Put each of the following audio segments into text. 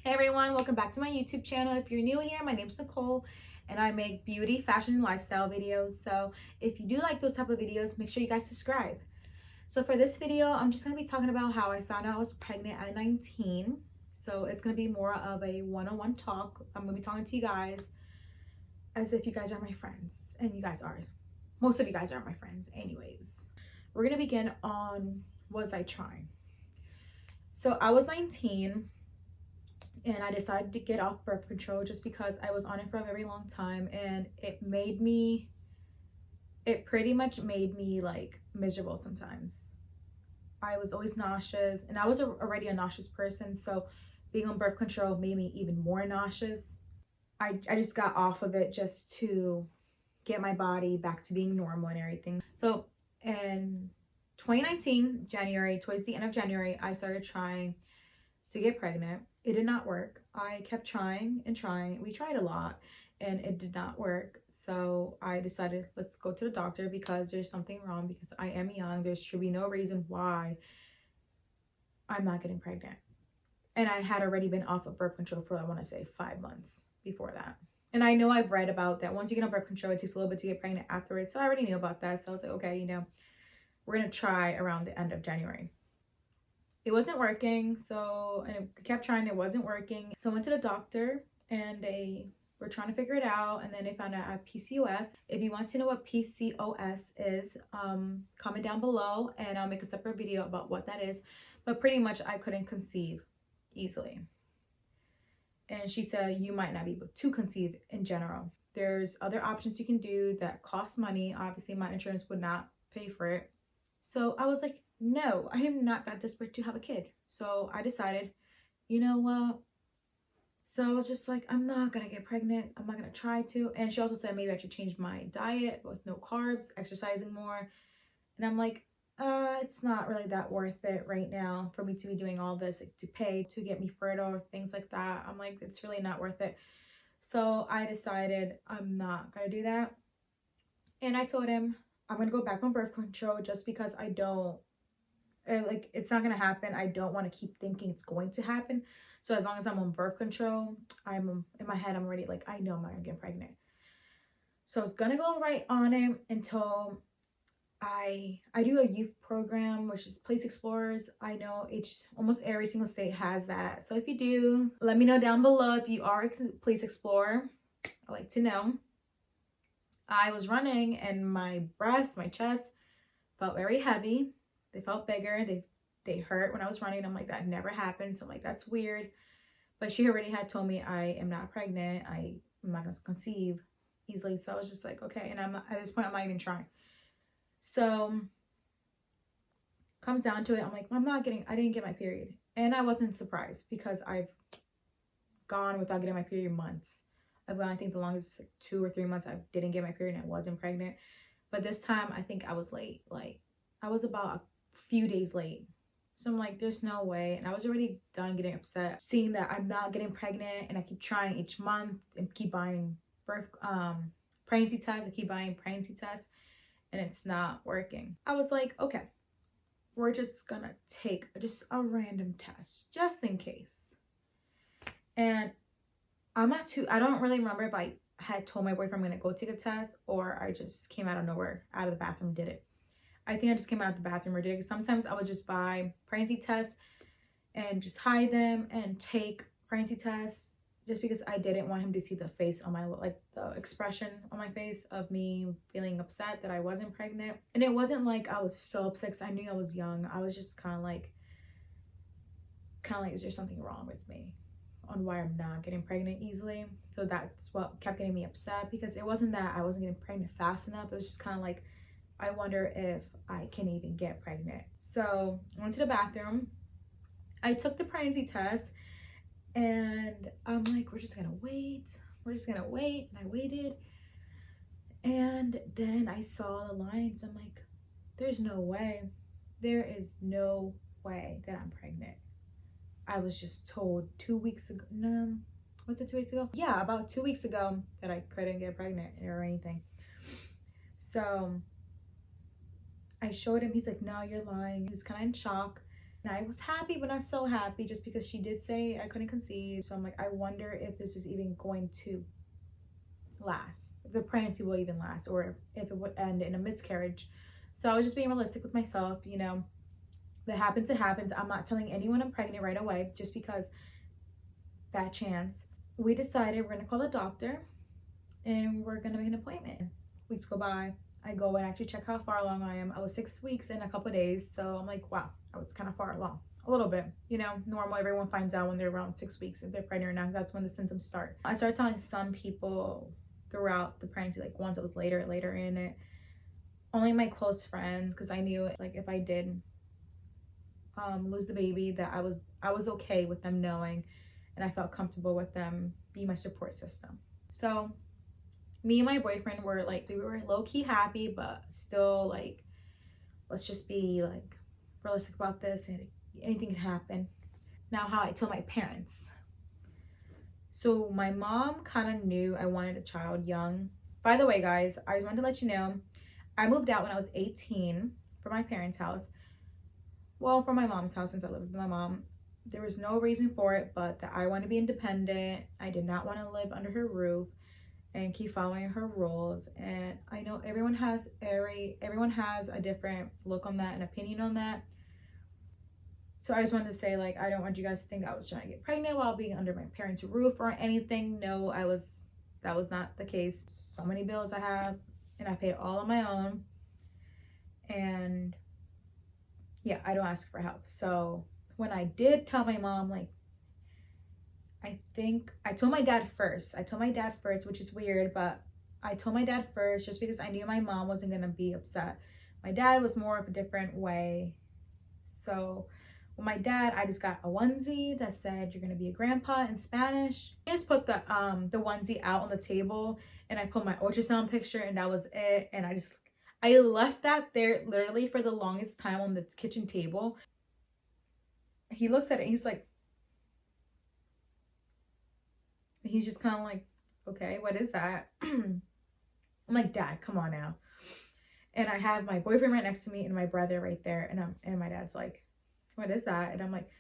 Hey everyone, welcome back to my YouTube channel. If you're new here, my name's Nicole and I make beauty, fashion, and lifestyle videos. So if you do like those type of videos, make sure you guys subscribe. So for this video, I'm just going to be talking about how I found out I was pregnant at 19. So it's going to be more of a one-on-one talk. I'm going to be talking to you guys as if you guys are my friends, and you guys are. Most of you guys are my friends anyways. We're going to begin on, was I trying? So I was 19 and I decided to get off birth control just because I was on it for a very long time, and it pretty much made me like miserable sometimes. I was always nauseous, and I was already a nauseous person, so being on birth control made me even more nauseous. I just got off of it just to get my body back to being normal and everything. So in 2019, January, towards the end of January, I started trying to get pregnant. It did not work. I kept trying and trying. We tried a lot and it did not work. So I decided, let's go to the doctor because there's something wrong, because I am young. There should be no reason why I'm not getting pregnant. And I had already been off of birth control for, I want to say, 5 months before that. And I know I've read about that. Once you get on birth control, it takes a little bit to get pregnant afterwards. So I already knew about that. So I was like, okay, we're going to try around the end of January. It wasn't working, and I kept trying, it wasn't working. So I went to the doctor and they were trying to figure it out, and then they found out I have PCOS. If you want to know what PCOS is, comment down below and I'll make a separate video about what that is. But pretty much I couldn't conceive easily. And she said you might not be able to conceive in general. There's other options you can do that cost money. Obviously my insurance would not pay for it. So I was like, no, I am not that desperate to have a kid. So I decided, you know what? So I was just like, I'm not going to get pregnant. I'm not going to try to. And she also said maybe I should change my diet with no carbs, exercising more. And I'm like, it's not really that worth it right now for me to be doing all this, like, to pay to get me fertile or things like that. I'm like, it's really not worth it. So I decided I'm not going to do that. And I told him I'm going to go back on birth control just because I don't, like, it's not gonna happen. I don't want to keep thinking it's going to happen. So as long as I'm on birth control, I'm in my head, I'm already like, I know I'm not gonna get pregnant. So I was gonna go right on it until I do a youth program, which is Place Explorers. I know almost every single state has that. So if you do, let me know down below if you are a Place Explorer. I like to know. I was running and my breast, my chest felt very heavy. They felt bigger. They hurt when I was running. I'm like, that never happened. So I'm like, that's weird. But she already had told me I am not pregnant. I'm not going to conceive easily. So I was just like, okay. And at this point, I'm not even trying. So comes down to it, I'm like, I didn't get my period. And I wasn't surprised because I've gone without getting my period months. I've gone, I think the longest, like 2 or 3 months I didn't get my period and I wasn't pregnant. But this time I think I was late. Like, I was about a few days late. So I'm like, there's no way. And I was already done getting upset seeing that I'm not getting pregnant, and I keep trying each month and keep buying pregnancy tests. I keep buying pregnancy tests and it's not working. I was like, okay, we're just gonna take just a random test just in case. And I don't really remember if I had told my boyfriend I'm gonna go take a test or I just came out of nowhere, out of the bathroom, did it. I think I just came out of the bathroom or did it. Sometimes I would just buy pregnancy tests and just hide them and take pregnancy tests just because I didn't want him to see the face on the expression on my face of me feeling upset that I wasn't pregnant. And it wasn't like I was so upset because I knew I was young. I was just kind of like, is there something wrong with me on why I'm not getting pregnant easily? So that's what kept getting me upset, because it wasn't that I wasn't getting pregnant fast enough. It was just kind of like, I wonder if I can even get pregnant. So I went to the bathroom. I took the pregnancy test and I'm like, we're just gonna wait. We're just gonna wait. And I waited. And then I saw the lines. I'm like, there's no way. There is no way that I'm pregnant. I was just told 2 weeks ago. No, was it 2 weeks ago? Yeah, about 2 weeks ago that I couldn't get pregnant or anything. So I showed him. He's like, no, you're lying. He was kind of in shock. And I was happy, but not so happy, just because she did say I couldn't conceive. So I'm like, I wonder if this is even going to last, if the pregnancy will even last, or if it would end in a miscarriage. So I was just being realistic with myself, you know, if it happens, it happens. I'm not telling anyone I'm pregnant right away, just because that chance. We decided we're gonna call the doctor and we're gonna make an appointment. Weeks go by, I go and actually check how far along I am. I was 6 weeks in a couple of days, so I'm like, wow, I was kind of far along. A little bit, you know, normal. Everyone finds out when they're around 6 weeks if they're pregnant or not. That's when the symptoms start. I started telling some people throughout the pregnancy, like ones that was later in it. Only my close friends, because I knew like if I did lose the baby, that I was okay with them knowing, and I felt comfortable with them being my support system. So me and my boyfriend were like, we were low-key happy, but still like, let's just be like realistic about this, and anything can happen. Now, how I told my parents. So my mom kind of knew I wanted a child young. By the way, guys, I just wanted to let you know, I moved out when I was 18 from my parents' house. Well, from my mom's house, since I lived with my mom. There was no reason for it, but that I want to be independent. I did not want to live under her roof and keep following her rules. And I know everyone has a different look on that and opinion on that. So I just wanted to say, like, I don't want you guys to think I was trying to get pregnant while being under my parents' roof or anything. No, that was not the case. So many bills I have, and I paid all on my own. And yeah, I don't ask for help. So when I did tell my mom, like, I think I told my dad first. Which is weird, but I told my dad first just because I knew my mom wasn't going to be upset. My dad was more of a different way. So with my dad, I just got a onesie that said, "You're going to be a grandpa" in Spanish. I just put the onesie out on the table, and I put my ultrasound picture, and that was it. And I left that there literally for the longest time on the kitchen table. He looks at it, he's like, he's just kind of like, okay, what is that? I'm like, Dad, come on now. And I have my boyfriend right next to me and my brother right there. And my dad's like, what is that? And I'm like,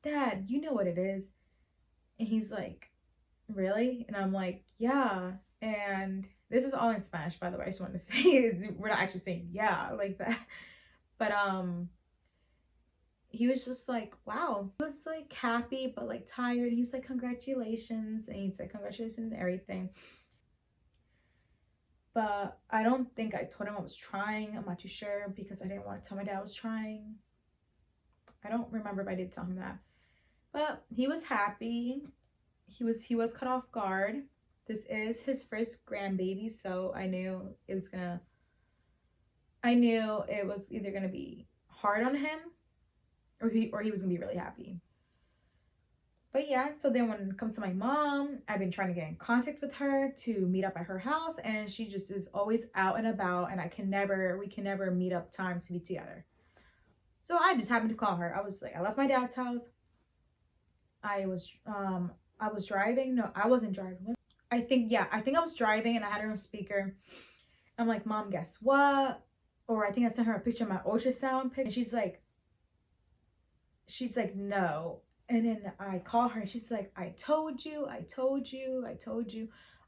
Dad, you know what it is. And he's like, really? And I'm like, yeah. And this is all in Spanish, by the way. I just wanted to say, we're not actually saying yeah like that. But he was just like, wow. He was like happy, but like tired. He's like, congratulations. And he's like, congratulations and everything. But I don't think I told him I was trying. I'm not too sure, because I didn't want to tell my dad I was trying. I don't remember if I did tell him that. But he was happy. He was caught off guard. This is his first grandbaby, so I knew it was either gonna be hard on him, or he was gonna be really happy. But yeah, so then when it comes to my mom, I've been trying to get in contact with her to meet up at her house, and she just is always out and about, and we can never meet up times to be together. So I just happened to call her. I was like, I left my dad's house. I was driving. No, I wasn't driving. I think I was driving, and I had her on speaker. I'm like, Mom, guess what? Or I think I sent her a picture of my ultrasound pic, and she's like, no. And then I call her, and she's like, I told you.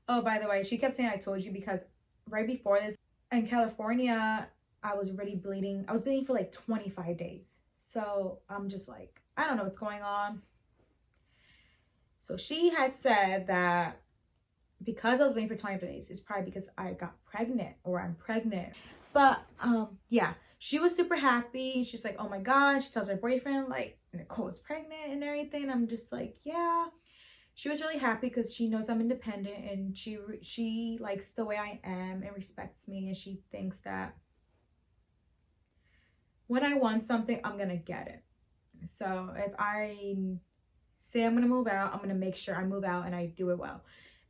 Oh, by the way, she kept saying I told you because right before this in California, I was already bleeding. I was bleeding for like 25 days. So I'm just like, I don't know what's going on. So she had said that because I was waiting for 25 days, it's probably because I got pregnant, or I'm pregnant. But yeah, she was super happy. She's like, oh my God. She tells her boyfriend, like, Nicole is pregnant and everything. And I'm just like, yeah. She was really happy because she knows I'm independent, and she likes the way I am and respects me, and she thinks that when I want something, I'm gonna get it. So if I say I'm gonna move out, I'm gonna make sure I move out and I do it well.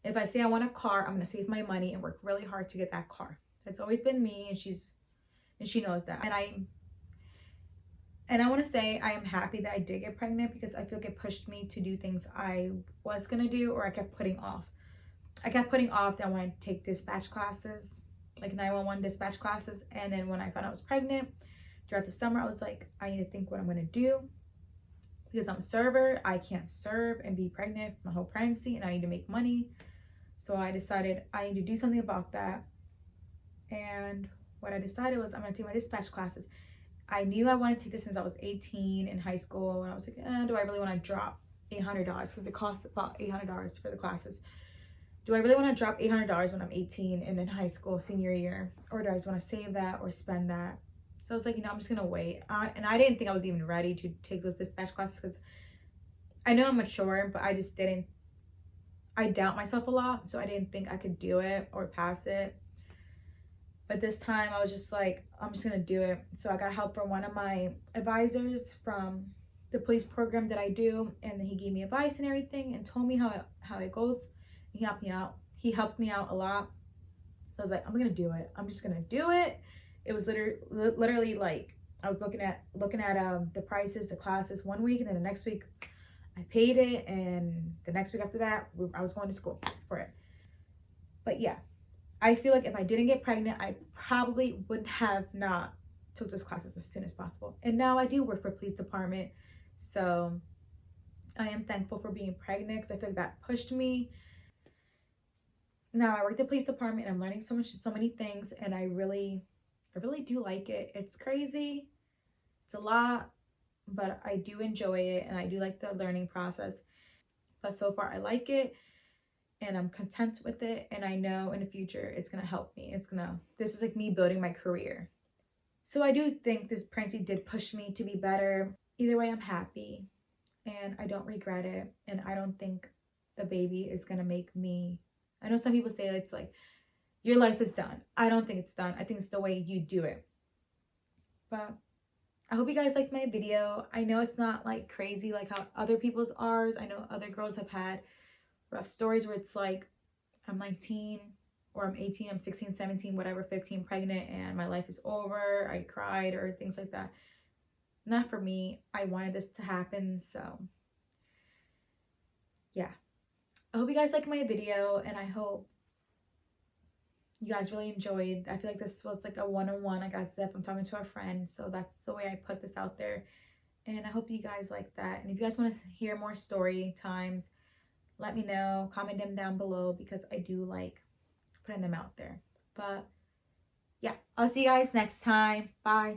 If I say I want a car, I'm gonna save my money and work really hard to get that car. That's always been me, and she knows that. And I want to say I am happy that I did get pregnant, because I feel like it pushed me to do things I was gonna do, or I kept putting off. I kept putting off that I wanted to take dispatch classes, like 911 dispatch classes. And then when I found out I was pregnant throughout the summer, I was like, I need to think what I'm gonna do. because I'm a server. I can't serve and be pregnant my whole pregnancy, and I need to make money. So I decided I need to do something about that. And what I decided was I'm going to take my dispatch classes. I knew I wanted to take this since I was 18 in high school, and I was like, do I really want to drop $800? Because it costs about $800 for the classes. Do I really want to drop $800 when I'm 18 and in high school, senior year? Or do I just want to save that or spend that? So I was like, I'm just going to wait. And I didn't think I was even ready to take those dispatch classes, because I know I'm mature, but I just didn't. I doubt myself a lot, so I didn't think I could do it or pass it. But this time I was just like, I'm just gonna do it. So I got help from one of my advisors from the police program that I do, and he gave me advice and everything and told me how it goes. He helped me out. He helped me out a lot. So I was like, I'm gonna do it. I'm just gonna do it. It was literally like I was looking at the prices, the classes one week, and then the next week I paid it, and the next week after that I was going to school for it. But yeah, I feel like if I didn't get pregnant, I probably would have not took those classes as soon as possible. And now I do work for police department, so I am thankful for being pregnant, because I feel like that pushed me. Now I work at the police department and I'm learning so many things, and I really do like it. It's crazy, it's a lot, but I do enjoy it, and I do like the learning process. But so far I like it, and I'm content with it, and I know in the future it's gonna help me. This is like me building my career. So I do think this pregnancy did push me to be better. Either way, I'm happy, and I don't regret it, and I don't think the baby is gonna make me. I know some people say it's like your life is done. I don't think it's done. I think it's the way you do it. But I hope you guys liked my video. I know it's not like crazy like how other people's are. I know other girls have had rough stories where it's like I'm 19 or I'm 18, I'm 16, 17, whatever, 15, pregnant, and my life is over. I cried or things like that. Not for me. I wanted this to happen. So yeah, I hope you guys liked my video, and I hope you guys really enjoyed. I feel like this was like a one-on-one, like I said, I'm talking to a friend, so that's the way I put this out there. And I hope you guys like that. And if you guys want to hear more story times, let me know. Comment them down below, because I do like putting them out there. But yeah, I'll see you guys next time. Bye.